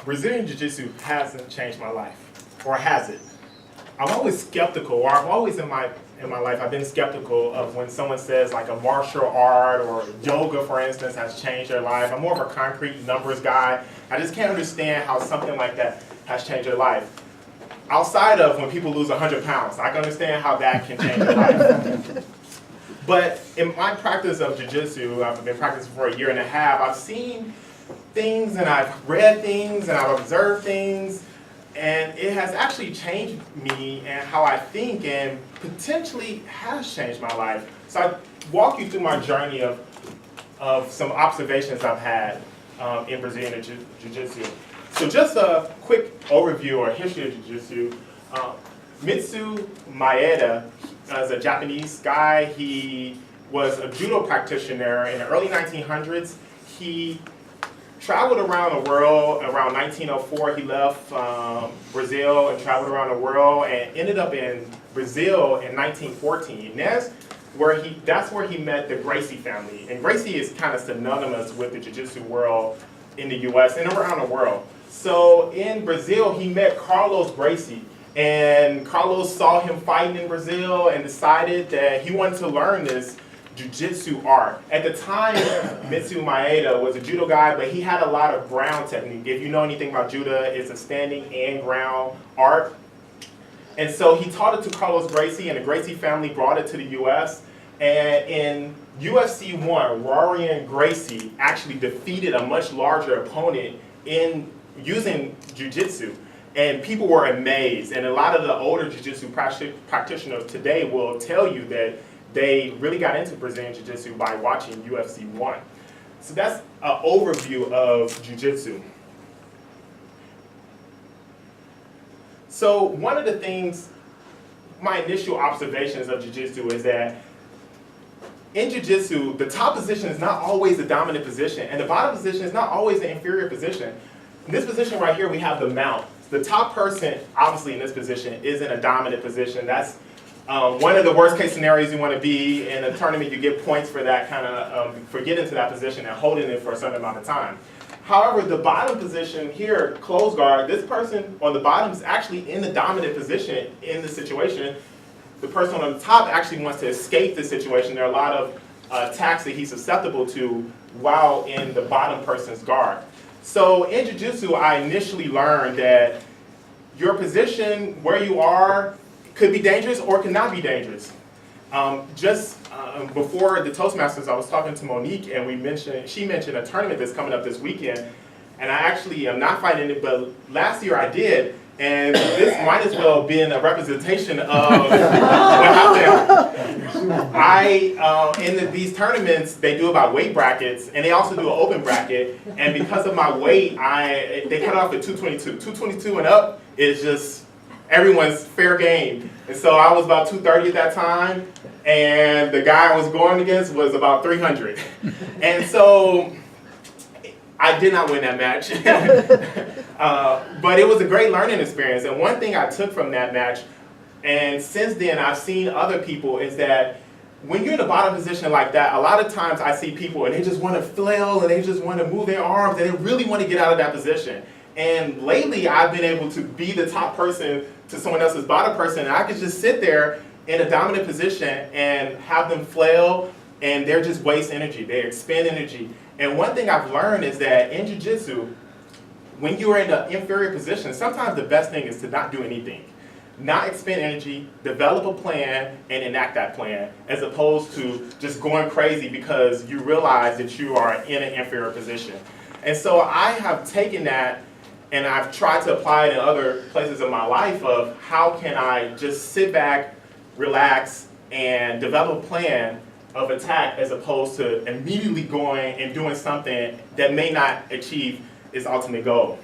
Brazilian Jiu-Jitsu hasn't changed my life, or has it? I'm always skeptical, or I've always in my life, I've been skeptical of when someone says like a martial art or yoga, for instance, has changed their life. I'm more of a concrete numbers guy. I just can't understand how something like that has changed their life. Outside of when people lose 100 pounds, I can understand how that can change their life. But in my practice of Jiu-Jitsu, I've been practicing for 1.5 years, I've seen things and I've read things and I've observed things, and it has actually changed me and how I think, and potentially has changed my life. So I walk you through my journey of some observations I've had in Brazilian Jiu-Jitsu. So just a quick overview or history of Jiu-Jitsu. Mitsu Maeda is a Japanese guy. He was a judo practitioner in the early 1900s. He traveled around the world. Around 1904, he left Brazil and traveled around the world and ended up in Brazil in 1914. And that's where he met the Gracie family. And Gracie is kind of synonymous with the Jiu-Jitsu world in the US and around the world. So in Brazil, he met Carlos Gracie. And Carlos saw him fighting in Brazil and decided that he wanted to learn this Jiu-Jitsu art. At the time, Mitsu Maeda was a judo guy, but he had a lot of ground technique. If you know anything about judo, it's a standing and ground art. And so he taught it to Carlos Gracie, and the Gracie family brought it to the US. And in UFC 1, Rorian Gracie actually defeated a much larger opponent in using Jiu-Jitsu. And people were amazed. And a lot of the older Jiu-Jitsu practitioners today will tell you that they really got into Brazilian Jiu-Jitsu by watching UFC 1. So that's an overview of Jiu-Jitsu. So one of the things, my initial observations of Jiu-Jitsu is that in Jiu-Jitsu, the top position is not always the dominant position, and the bottom position is not always the inferior position. In this position right here, we have the mount. The top person, obviously in this position, is in a dominant position. That's one of the worst case scenarios you want to be in a tournament. You get points for that kind of, for getting into that position and holding it for a certain amount of time. However, the bottom position here, closed guard, this person on the bottom is actually in the dominant position in the situation. The person on the top actually wants to escape the situation. There are a lot of attacks that he's susceptible to while in the bottom person's guard. So in Jiu-Jitsu, I initially learned that your position, where you are, could be dangerous or could not be dangerous. Before the Toastmasters, I was talking to Monique, and she mentioned a tournament that's coming up this weekend, and I actually am not fighting it, but last year I did, and this might as well have been a representation of what happened. In these tournaments, they do about weight brackets, and they also do an open bracket, and because of my weight, they cut off at 222. 222 and up is just everyone's fair game. And so I was about 230 at that time, and the guy I was going against was about 300. And so I did not win that match. But it was a great learning experience. And one thing I took from that match, and since then I've seen other people, is that when you're in a bottom position like that, a lot of times I see people and they just want to flail and they just want to move their arms and they really want to get out of that position. And lately I've been able to be the top person to someone else's bottom person, and I could just sit there in a dominant position and have them flail, and they're just waste energy, they expend energy. And one thing I've learned is that in Jiu-Jitsu, when you are in the inferior position, sometimes the best thing is to not do anything. Not expend energy, develop a plan, and enact that plan, as opposed to just going crazy because you realize that you are in an inferior position. And so I have taken that and I've tried to apply it in other places of my life of how can I just sit back, relax, and develop a plan of attack as opposed to immediately going and doing something that may not achieve its ultimate goal.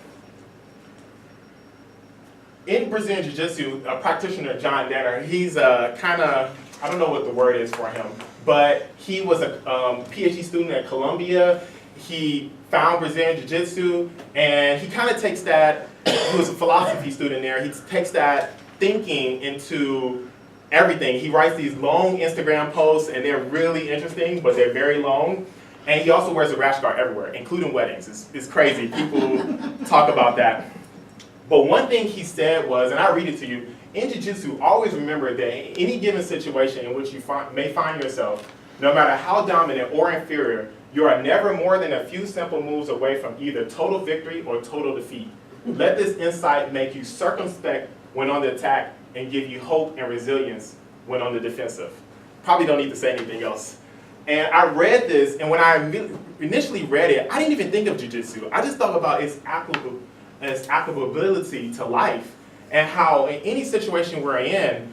In Brazilian Jiu-Jitsu, a practitioner, John Danner, he's kind of, I don't know what the word is for him, but he was a PhD student at Columbia. He found Brazilian Jiu-Jitsu, and he kind of takes that, he was a philosophy student there, he takes that thinking into everything. He writes these long Instagram posts, and they're really interesting, but they're very long. And he also wears a rash guard everywhere, including weddings. It's crazy. People talk about that. But one thing he said was, and I'll read it to you, in Jiu-Jitsu, always remember that in any given situation in which you may find yourself, no matter how dominant or inferior, you are never more than a few simple moves away from either total victory or total defeat. Let this insight make you circumspect when on the attack and give you hope and resilience when on the defensive. Probably don't need to say anything else. And I read this, and when I initially read it, I didn't even think of Jiu-Jitsu. I just thought about its applicability to life, and how in any situation we're in,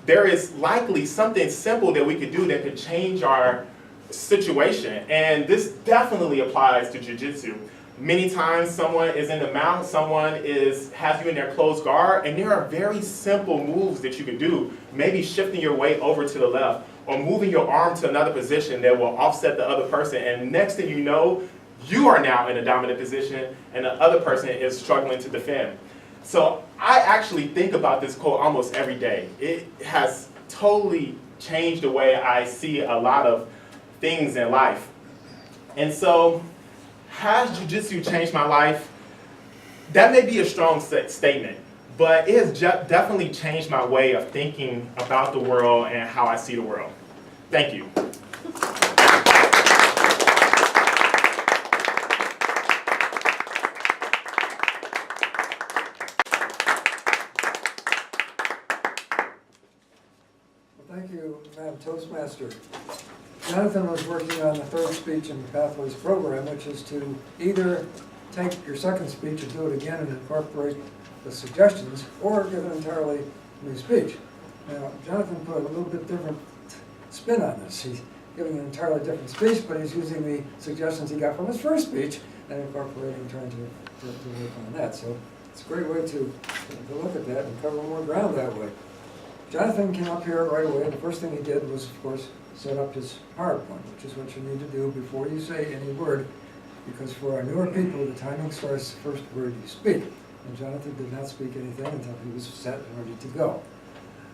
there is likely something simple that we could do that could change our situation. And this definitely applies to Jiu-Jitsu. Many times someone is in the mount, someone has you in their closed guard, and there are very simple moves that you can do. Maybe shifting your weight over to the left, or moving your arm to another position that will offset the other person. And next thing you know, you are now in a dominant position, and the other person is struggling to defend. So I actually think about this quote almost every day. It has totally changed the way I see a lot of things in life. And so, has Jiu-Jitsu changed my life? That may be a strong statement, but it has definitely changed my way of thinking about the world and how I see the world. Thank you. Thank you, Madam Toastmaster. Jonathan was working on the third speech in the Pathways program, which is to either take your second speech and do it again and incorporate the suggestions, or give an entirely new speech. Now, Jonathan put a little bit different spin on this. He's giving an entirely different speech, but he's using the suggestions he got from his first speech and incorporating, trying to work on that. So it's a great way to look at that and cover more ground that way. Jonathan came up here right away, and the first thing he did was, of course, set up his PowerPoint, which is what you need to do before you say any word, because for our newer people, the timing starts the first word you speak. And Jonathan did not speak anything until he was set and ready to go.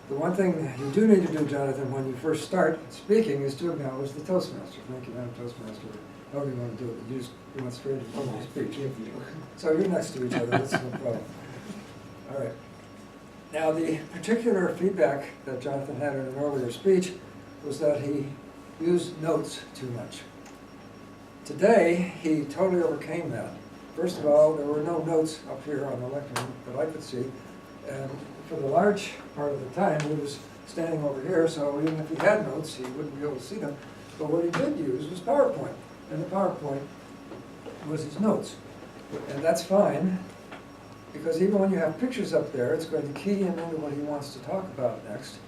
The one thing you do need to do, Jonathan, when you first start speaking is to acknowledge the Toastmaster. Thank you, Madam Toastmaster. However you want to do it. You went straight into the speech. So you're next to each other, that's no problem. All right. Now, the particular feedback that Jonathan had in an earlier speech was that he used notes too much. Today, he totally overcame that. First of all, there were no notes up here on the lectern that I could see, and for the large part of the time, he was standing over here, so even if he had notes, he wouldn't be able to see them. But what he did use was PowerPoint, and the PowerPoint was his notes. And that's fine, because even when you have pictures up there, it's going to key him into what he wants to talk about next,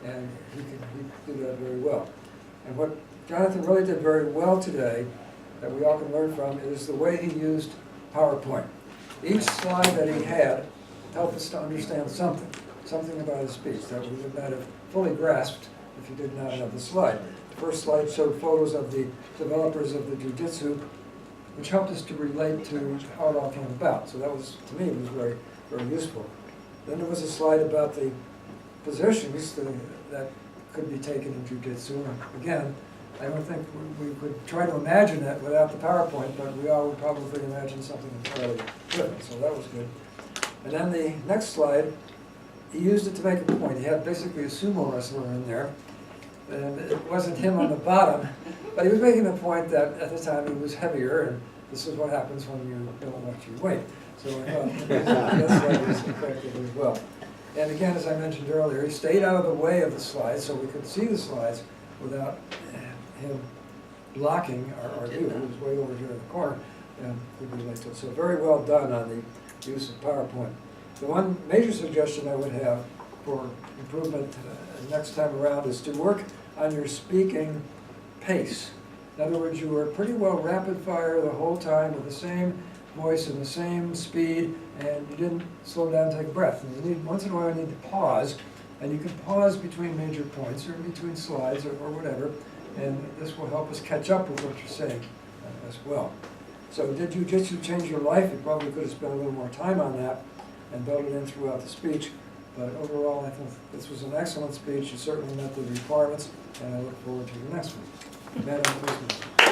and he can do that very well. And what Jonathan really did very well today, that we all can learn from, is the way he used PowerPoint. Each slide that he had helped us to understand something about his speech that we would not have fully grasped if he did not have the slide. The first slide showed photos of the developers of the Jiu-Jitsu, which helped us to relate to how it all came about. So that was, to me, was very, very useful. Then there was a slide about the positions that could be taken in Jiu-Jitsu. And again, I don't think we could try to imagine that without the PowerPoint, but we all would probably imagine something entirely different. So that was good. And then the next slide, he used it to make a point. He had basically a sumo wrestler in there, and it wasn't him on the bottom, but he was making the point that at the time he was heavier, and this is what happens when you don't watch your weight. So that slide was effective as well. And again, as I mentioned earlier, he stayed out of the way of the slides so we could see the slides without him blocking our view. He was way over here in the corner, and we could relate to it. So very well done on the use of PowerPoint. The one major suggestion I would have for improvement next time around is to work on your speaking pace. In other words, you were pretty well rapid fire the whole time with the same voice and the same speed, and you didn't slow down and take a breath. And you need, once in a while, you need to pause, and you can pause between major points or between slides or whatever, and this will help us catch up with what you're saying as well. So did Jiu-Jitsu change your life? You probably could have spent a little more time on that and built it in throughout the speech. But overall, I think this was an excellent speech. You certainly met the requirements, and I look forward to the next one. Madam President.